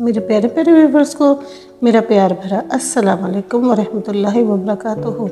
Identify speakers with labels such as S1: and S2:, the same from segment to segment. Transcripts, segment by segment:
S1: मेरे प्यारे प्यारे व्यूवर्स को मेरा प्यार भरा अस्सलाम वालेकुम वरहमतुल्लाहि वबरकातुहू।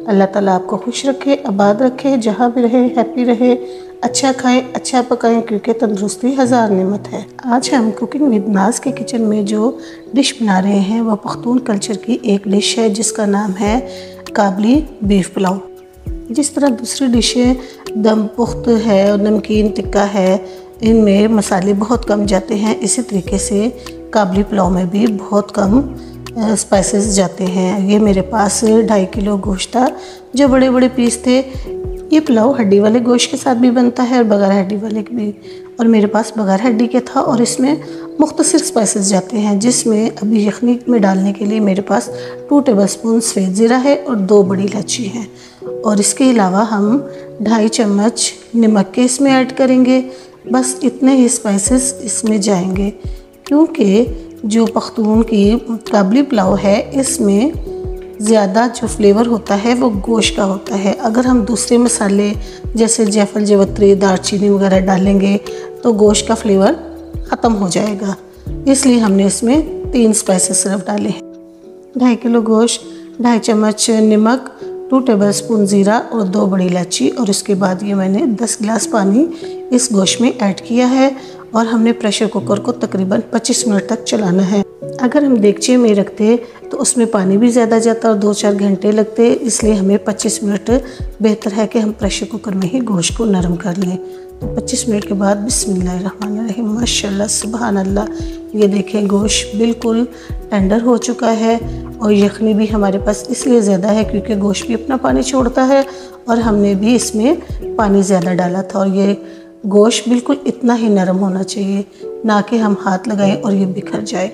S1: अल्लाह ताला आपको खुश रखे, आबाद रखे, जहाँ भी रहे हैप्पी रहे, अच्छा खाएं, अच्छा पकाएं, क्योंकि तंदुरुस्ती हज़ार नेमत है। आज हम कुकिंग विद नाज के किचन में जो डिश बना रहे हैं वह पख्तून कल्चर की एक डिश है जिसका नाम है काबली बीफ पुलाव। जिस तरह दूसरी डिशें दम पुख्त है और नमकीन टिक्का है, इनमें मसाले बहुत कम जाते हैं, इसी तरीके से काबली पुलाव में भी बहुत कम स्पाइसेस जाते हैं। ये मेरे पास 2.5 किलो गोश्त था जो बड़े बड़े पीस थे। ये पुलाव हड्डी वाले गोश्त के साथ भी बनता है और बगैर हड्डी वाले के भी, और मेरे पास बगैर हड्डी के था। और इसमें मुख्तसर स्पाइसेस जाते हैं, जिसमें अभी यखनी में डालने के लिए मेरे पास 2 टेबलस्पून सफ़ेद ज़ीरा है और 2 बड़ी इलायची है। और इसके अलावा हम 2.5 चम्मच नमक के इसमें ऐड करेंगे। बस इतने ही स्पाइसेस इसमें जाएंगे, क्योंकि जो पख्तून की काबली पुलाव है इसमें ज़्यादा जो फ्लेवर होता है वो गोश्त का होता है। अगर हम दूसरे मसाले जैसे जायफल, जावित्री, दालचीनी वगैरह डालेंगे तो गोश्त का फ्लेवर ख़त्म हो जाएगा, इसलिए हमने इसमें 3 स्पाइसेस सिर्फ डाले हैं। 2.5 किलो गोश्त, 2.5 चम्मच नमक, 2 टेबलस्पून ज़ीरा और 2 बड़ी इलायची। और इसके बाद ये मैंने 10 गिलास पानी इस गोश्त में ऐड किया है और हमने प्रेशर कुकर को तकरीबन 25 मिनट तक चलाना है। अगर हम देगचे में रखते तो उसमें पानी भी ज़्यादा जाता और 2-4 घंटे लगते, इसलिए हमें 25 मिनट बेहतर है कि हम प्रेशर कुकर में ही गोश्त को नरम कर लें। तो 25 मिनट के बाद बिस्मिल्लाहिर्रहमानिर्रहीम, माशाल्लाह सुभान अल्लाह, ये देखें गोश्त बिल्कुल टेंडर हो चुका है। और यखनी भी हमारे पास इसलिए ज़्यादा है क्योंकि गोश्त भी अपना पानी छोड़ता है और हमने भी इसमें पानी ज़्यादा डाला था। और ये गोश्त बिल्कुल इतना ही नरम होना चाहिए, ना कि हम हाथ लगाएं और ये बिखर जाए।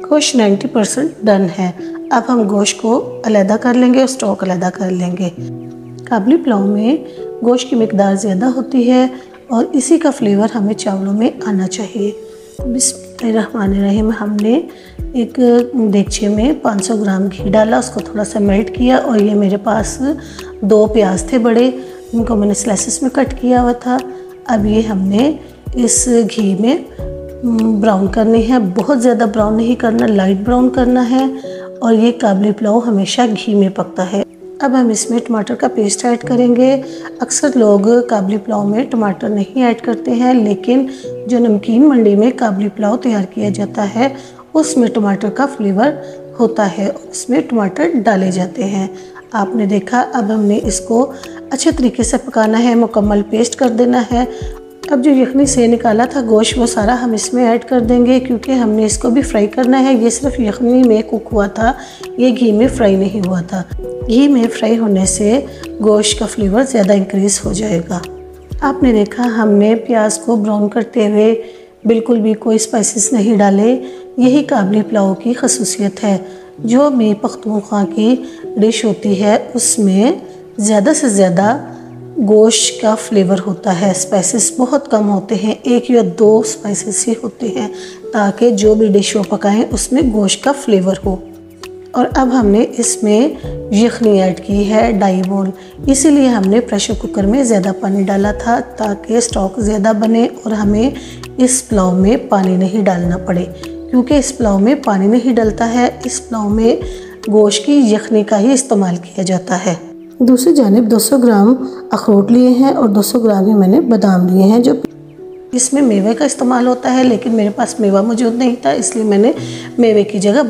S1: गोश्त 90% डन है। अब हम गोश्त को अलहदा कर लेंगे और स्टॉक अलहदा कर लेंगे। काबली पुलाव में गोश्त की मिकदार ज़्यादा होती है और इसी का फ्लेवर हमें चावलों में आना चाहिए। बिस्मिल्लाहिर्रहमानिर्रहीम, हमने एक देगचे में 500 ग्राम घी डाला, उसको थोड़ा सा मेल्ट किया। और ये मेरे पास 2 प्याज थे बड़े, इनको मैंने स्लाइसेस में कट किया हुआ था। अब ये हमने इस घी में ब्राउन करनी है, बहुत ज़्यादा ब्राउन नहीं करना, लाइट ब्राउन करना है। और ये काबली पुलाव हमेशा घी में पकता है। अब हम इसमें टमाटर का पेस्ट ऐड करेंगे। अक्सर लोग काबली पुलाव में टमाटर नहीं ऐड करते हैं, लेकिन जो नमकीन मंडी में काबली पुलाव तैयार किया जाता है उसमें टमाटर का फ्लेवर होता है और इसमें टमाटर डाले जाते हैं। आपने देखा। अब हमने इसको अच्छे तरीके से पकाना है, मुकम्मल पेस्ट कर देना है। अब जो यखनी से निकाला था गोश्त वो सारा हम इसमें ऐड कर देंगे, क्योंकि हमने इसको भी फ्राई करना है। ये सिर्फ यखनी में कुक हुआ था, ये घी में फ्राई नहीं हुआ था। घी में फ्राई होने से गोश्त का फ्लेवर ज़्यादा इंक्रीज़ हो जाएगा। आपने देखा हमने प्याज को ब्राउन करते हुए बिल्कुल भी कोई स्पाइसेस नहीं डाले। यही काबली पुलाव की खसूसियत है। जो भी पख्तूनख्वा की डिश होती है उसमें ज़्यादा से ज़्यादा गोश्त का फ्लेवर होता है, स्पाइसेस बहुत कम होते हैं, 1 या 2 स्पाइसेस ही होते हैं, ताकि जो भी डिश वो पकाएं उसमें गोश्त का फ्लेवर हो। और अब हमने इसमें यखनी ऐड की है 2.5 बोल, इसीलिए हमने प्रेशर कुकर में ज़्यादा पानी डाला था ताकि स्टॉक ज़्यादा बने और हमें इस पुलाव में पानी नहीं डालना पड़े, क्योंकि इस पुलाव में पानी नहीं डलता है। इस पुलाव में गोश्त की यखनी का ही इस्तेमाल किया जाता है। दूसरी जानिब 200 ग्राम अखरोट लिए हैं और 200 ग्राम ही मैंने बादाम लिए हैं। जो इसमें मेवे का इस्तेमाल होता है, लेकिन मेरे पास मेवा मौजूद नहीं था, इसलिए मैंने मेवे की जगह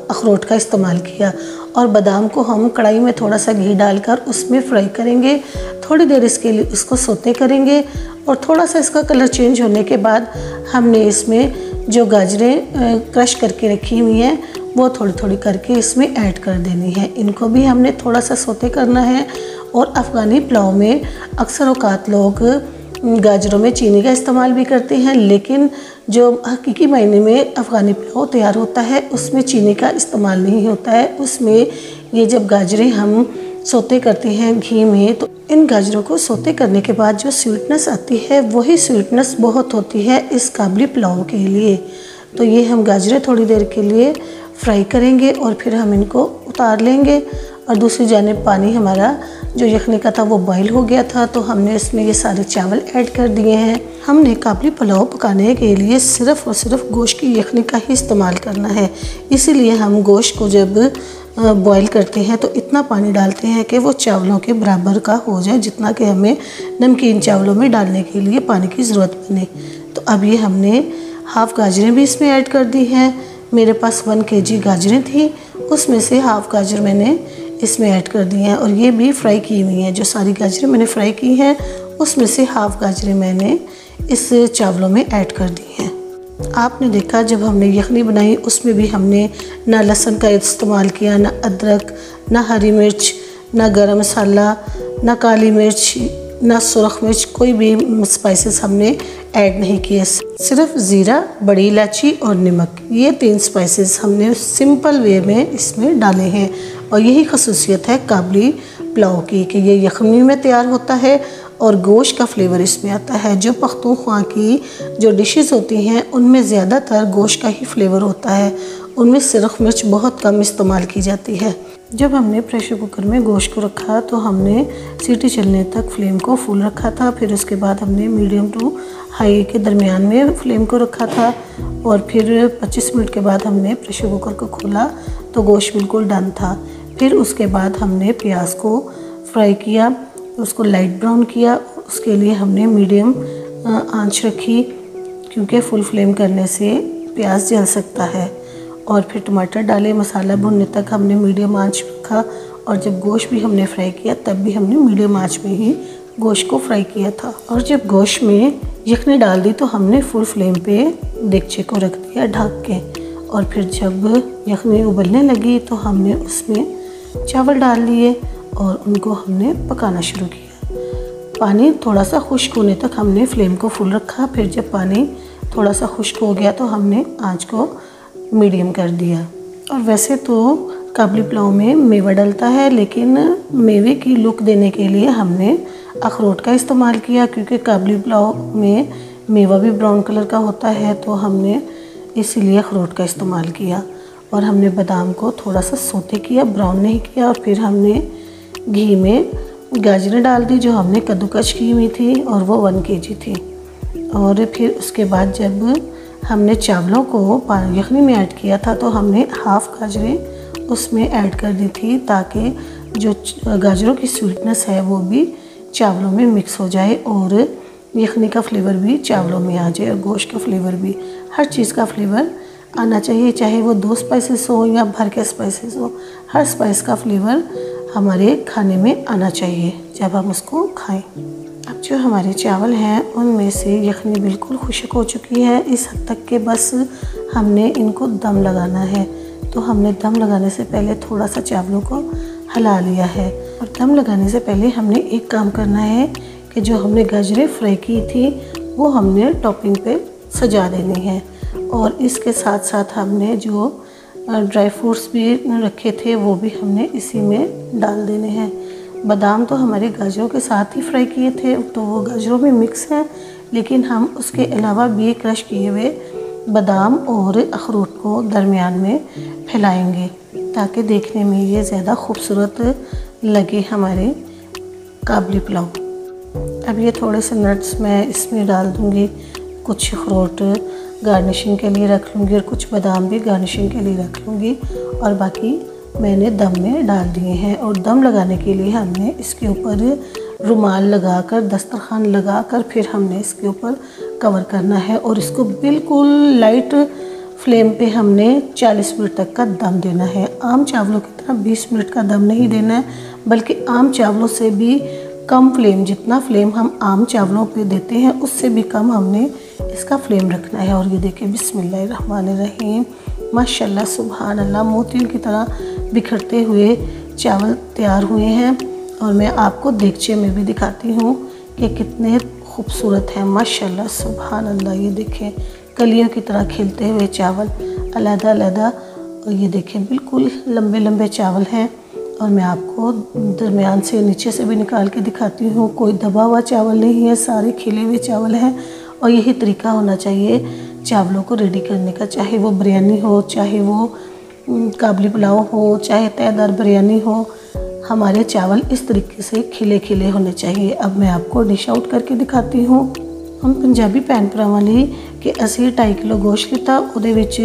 S1: अखरोट का इस्तेमाल किया। और बादाम को हम कढ़ाई में थोड़ा सा घी डालकर उसमें फ्राई करेंगे। थोड़ी देर इसके लिए इसको सोते करेंगे और थोड़ा सा इसका कलर चेंज होने के बाद हमने इसमें जो गाजरें क्रश करके रखी हुई हैं वो थोड़ी थोड़ी करके इसमें ऐड कर देनी है। इनको भी हमने थोड़ा सा सोते करना है। और अफ़गानी पुलाव में अक्सर औकात लोग गाजरों में चीनी का इस्तेमाल भी करते हैं, लेकिन जो हकीकी मायने में अफ़गानी पुलाव तैयार होता है उसमें चीनी का इस्तेमाल नहीं होता है। उसमें ये जब गाजरें हम सोते करते हैं घी में, तो इन गाजरों को सोते करने के बाद जो स्वीटनेस आती है वही स्वीटनेस बहुत होती है इस काबली पुलाव के लिए। तो ये हम गाजरें थोड़ी देर के लिए फ्राई करेंगे और फिर हम इनको उतार लेंगे। और दूसरी जानिब पानी हमारा जो यखनी का था वो बॉईल हो गया था, तो हमने इसमें ये सारे चावल ऐड कर दिए हैं। हमने काबली पुलाव पकाने के लिए सिर्फ़ और सिर्फ गोश्त की यखनी का ही इस्तेमाल करना है, इसीलिए हम गोश्त को जब बॉईल करते हैं तो इतना पानी डालते हैं कि वो चावलों के बराबर का हो जाए, जितना कि हमें नमकीन चावलों में डालने के लिए पानी की ज़रूरत बने। तो अब ये हमने हाफ़ गाजरें भी इसमें ऐड कर दी हैं। मेरे पास 1 kg गाजरें थी, उसमें से हाफ़ गाजर मैंने इसमें ऐड कर दी हैं और ये भी फ्राई की हुई हैं। जो सारी गाजरें मैंने फ्राई की हैं उसमें से हाफ़ गाजरें मैंने इस चावलों में ऐड कर दी हैं। आपने देखा जब हमने यखनी बनाई उसमें भी हमने ना लहसुन का इस्तेमाल किया, ना अदरक, ना हरी मिर्च, ना गरम मसाला, ना काली मिर्च, ना सुरख मिर्च, कोई भी स्पाइसेस हमने ऐड नहीं किए। सिर्फ ज़ीरा, बड़ी इलायची और नमक, ये 3 स्पाइसेस हमने सिंपल वे में इसमें डाले हैं। और यही खसूसियत है काबली पुलाव की कि ये यखनी में तैयार होता है और गोश्त का फ्लेवर इसमें आता है। जो पख्तूनख्वा की जो डिशेस होती हैं उनमें ज़्यादातर गोश्त का ही फ्लेवर होता है, उनमें सुरख मिर्च बहुत कम इस्तेमाल की जाती है। जब हमने प्रेशर कुकर में गोश्त को रखा तो हमने सीटी चलने तक फ्लेम को फुल रखा था, फिर उसके बाद हमने मीडियम टू हाई के दरमियान में फ्लेम को रखा था और फिर 25 मिनट के बाद हमने प्रेशर कुकर को खोला तो गोश्त बिल्कुल डन था। फिर उसके बाद हमने प्याज को फ्राई किया, उसको लाइट ब्राउन किया। उसके लिए हमने मीडियम आंच रखी क्योंकि फुल फ्लेम करने से प्याज जल सकता है। और फिर टमाटर डाले, मसाला भुनने तक हमने मीडियम आंच रखा और जब गोश्त भी हमने फ्राई किया तब भी हमने मीडियम आंच में ही गोश्त को फ्राई किया था। और जब गोश्त में यखनी डाल दी तो हमने फुल फ्लेम पे देगचे को रख दिया ढक के। और फिर जब यखनी उबलने लगी तो हमने उसमें चावल डाल लिए और उनको हमने पकाना शुरू किया। पानी थोड़ा सा खुश्क होने तक हमने फ्लेम को फुल रखा। फिर जब पानी थोड़ा सा खुश्क हो गया तो हमने आंच को मीडियम कर दिया। और वैसे तो काबली पुलाव में मेवा डलता है, लेकिन मेवे की लुक देने के लिए हमने अखरोट का इस्तेमाल किया क्योंकि काबली पुलाव में मेवा भी ब्राउन कलर का होता है, तो हमने इसीलिए अखरोट का इस्तेमाल किया। और हमने बादाम को थोड़ा सा सोते किया, ब्राउन नहीं किया। और फिर हमने घी में गाजरें डाल दी जो हमने कद्दूकस की हुई थी और वो 1 kg थी। और फिर उसके बाद जब हमने चावलों को यखनी में ऐड किया था तो हमने हाफ़ गाजरें उसमें ऐड कर दी थी ताकि जो गाजरों की स्वीटनेस है वो भी चावलों में मिक्स हो जाए और यखनी का फ्लेवर भी चावलों में आ जाए और गोश्त का फ्लेवर भी, हर चीज़ का फ्लेवर आना चाहिए, चाहे वो 2 स्पाइसेस हो या भर के स्पाइसेस हो, हर स्पाइस का फ्लेवर हमारे खाने में आना चाहिए जब हम उसको खाएं। अब जो हमारे चावल हैं उनमें से यखनी बिल्कुल खुश्क हो चुकी है, इस हद तक के बस हमने इनको दम लगाना है। तो हमने दम लगाने से पहले थोड़ा सा चावलों को हिला लिया है। और दम लगाने से पहले हमने एक काम करना है कि जो हमने गाजरें फ्राई की थी वो हमने टॉपिंग पे सजा देनी है। और इसके साथ साथ हमने जो ड्राई फ्रूट्स भी रखे थे वो भी हमने इसी में डाल देने हैं। बादाम तो हमारे गाजरों के साथ ही फ्राई किए थे तो वो गाजरों में मिक्स हैं, लेकिन हम उसके अलावा भी क्रश किए हुए बादाम और अखरोट को दरमियान में फैलाएंगे ताकि देखने में ये ज़्यादा खूबसूरत लगे हमारे काबली पुलाव। अब ये थोड़े से नट्स मैं इसमें डाल दूँगी, कुछ अखरोट गार्निशिंग के लिए रख लूँगी और कुछ बादाम भी गार्निशिंग के लिए रख लूँगी और बाकी मैंने दम में डाल दिए हैं। और दम लगाने के लिए हमने इसके ऊपर रुमाल लगाकर, दस्तरखान लगाकर फिर हमने इसके ऊपर कवर करना है और इसको बिल्कुल लाइट फ्लेम पे हमने 40 मिनट तक का दम देना है। आम चावलों की तरह 20 मिनट का दम नहीं देना है, बल्कि आम चावलों से भी कम फ्लेम, जितना फ्लेम हम आम चावलों पे देते हैं उससे भी कम हमने इसका फ्लेम रखना है। और ये देखिए बिस्मिल्लाहिर्रहमानिर्रहीम, माशाल्लाह सुभान अल्लाह, मोतियों की तरह बिखरते हुए चावल तैयार हुए हैं। और मैं आपको देगचे में भी दिखाती हूँ कि कितने खूबसूरत हैं, माशाल्लाह सुभान अल्लाह। ये देखें कलियों की तरह खिलते हुए चावल अलग अलग, और ये देखें बिल्कुल लंबे लंबे चावल हैं। और मैं आपको दरमियान से नीचे से भी निकाल के दिखाती हूँ, कोई दबा हुआ चावल नहीं है, सारे खिले हुए चावल हैं। और यही तरीका होना चाहिए चावलों को रेडी करने का, चाहे वो बिरयानी हो, चाहे वो काबली पुलाव हो, चाहे तयदार बिरयानी हो, हमारे चावल इस तरीके से खिले खिले होने चाहिए। अब मैं आपको डिश आउट करके दिखाती हूँ। हम पंजाबी भैन भरावां लई कि असी 2.5 किलो गोश्त लिता, उहदे विच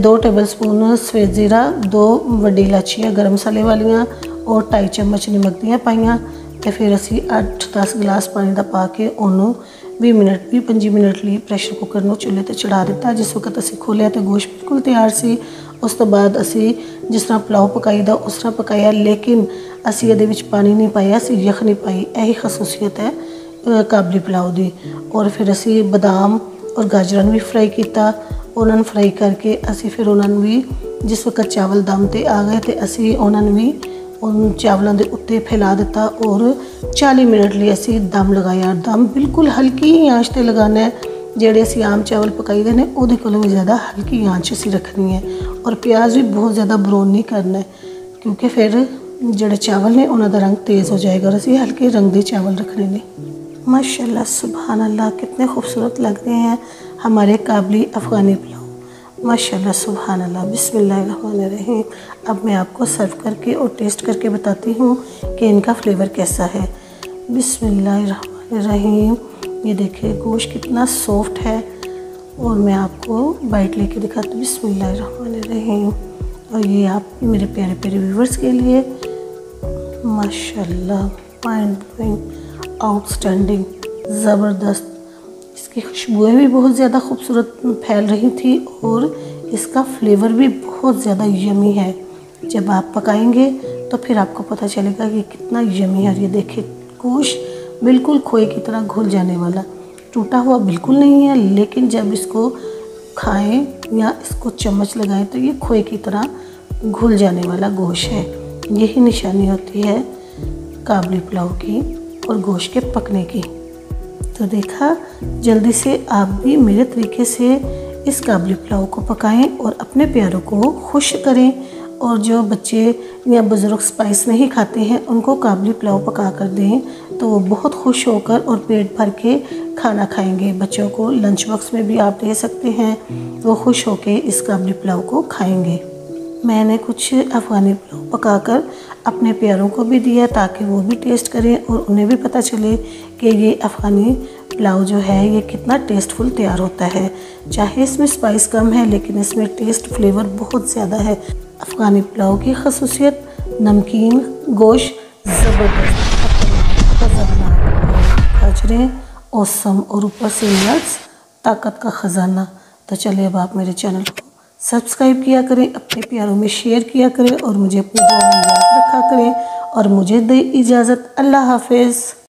S1: 2 टेबल स्पून सफेद ज़ीरा, 2 वड्डी इलाचियाँ गर्म मसाले वालियाँ और 2.5 चम्मच नमक दियाँ पाइयां। तो फिर असी 8-10 गिलास पानी का पा के उन्होंने 20-25 मिनट लिए प्रैशर कुकर में चूल्हे पर चढ़ा दिता। जिस वक्त असी खोलिया तो गोश्त बिल्कुल तैयार सी। उस तो बाद असी जिस तरह पुलाव पकाईदा उस तरह पकाया, लेकिन असी ये पानी नहीं पाया, असी यखनी पाई। यही खसूसियत है काबली पुलाव की। और फिर असी बादाम और गाजर भी फ्राई किया। उन्होंने फ्राई करके असी फिर उन्होंने भी जिस वक्त चावल दम ते आ गए तो असी उन्होंने भी उन चावलों के उत्ते फैला दिता और 40 मिनट लिए असी दम लगाया। दम बिल्कुल हल्की ही आंच पर लगाना है। जेडे असी आम चावल पकाई ने उहदे कोलों भी ज़्यादा हल्की आंच असी रखनी है। और प्याज भी बहुत ज़्यादा ब्राउन नहीं करना है, क्योंकि फिर जोड़े चावल ने उन्होंने रंग तेज़ हो जाएगा। और असी हल्के रंग के चावल रखने ने। माशाल्लाह सुभान अल्लाह, कितने खूबसूरत लग रहे हैं हमारे काबली अफ़गानी पुलाव। माशाल्लाह सुभान अल्लाह। बिस्मिल्लाहिर्रहमानिर्रहीम। अब मैं आपको सर्व करके और टेस्ट करके बताती हूँ कि इनका फ्लेवर कैसा है। बिस्मिल्लाहिर्रहमानिर्रहीम। ये देखिए गोश्त कितना सॉफ्ट है और मैं आपको बाइट लेके दिखाती हूँ। बिस्मिल्लाहिर्रहमानिर्रहीम। और ये आप मेरे प्यारे प्यारे व्यूवर्स के लिए माशाल्लाह माइंड ब्लोइंग, आउटस्टैंडिंग, ज़बरदस्त। इसकी खुशबुएँ भी बहुत ज़्यादा खूबसूरत फैल रही थी और इसका फ्लेवर भी बहुत ज़्यादा यमी है। जब आप पकाएंगे तो फिर आपको पता चलेगा कि कितना यमी है। ये देखिए गोश्त बिल्कुल खोए की तरह घुल जाने वाला, टूटा हुआ बिल्कुल नहीं है, लेकिन जब इसको खाएं या इसको चम्मच लगाएं तो ये खोए की तरह घुल जाने वाला गोश्त है। यही निशानी होती है काबली पुलाव की और गोश्त के पकने की। तो देखा, जल्दी से आप भी मेरे तरीके से इस काबली पुलाव को पकाएं और अपने प्यारों को खुश करें। और जो बच्चे या बुज़ुर्ग स्पाइस नहीं खाते हैं उनको काबली पुलाव पका कर दें तो वो बहुत खुश होकर और पेट भर के खाना खाएंगे। बच्चों को लंच बॉक्स में भी आप दे सकते हैं, वो खुश होकर इस काबली पुलाव को खाएंगे। मैंने कुछ अफ़गानी पुलाव पकाकर अपने प्यारों को भी दिया ताकि वो भी टेस्ट करें और उन्हें भी पता चले कि ये अफ़गानी पुलाव जो है ये कितना टेस्टफुल तैयार होता है। चाहे इसमें स्पाइस कम है लेकिन इसमें टेस्ट फ्लेवर बहुत ज़्यादा है। अफ़गानी पुलाव की खसूसियत नमकीन गोश्त, ज़बरदस्त, गाजरें औसम और ऊपर से नट्स, ताकत का ख़जाना। तो चलिए अब आप मेरे चैनल को सब्सक्राइब किया करें, अपने प्यारों में शेयर किया करें और मुझे अपनी दुआ में याद रखा करें। और मुझे दे इजाज़त। अल्लाह हाफ़िज़।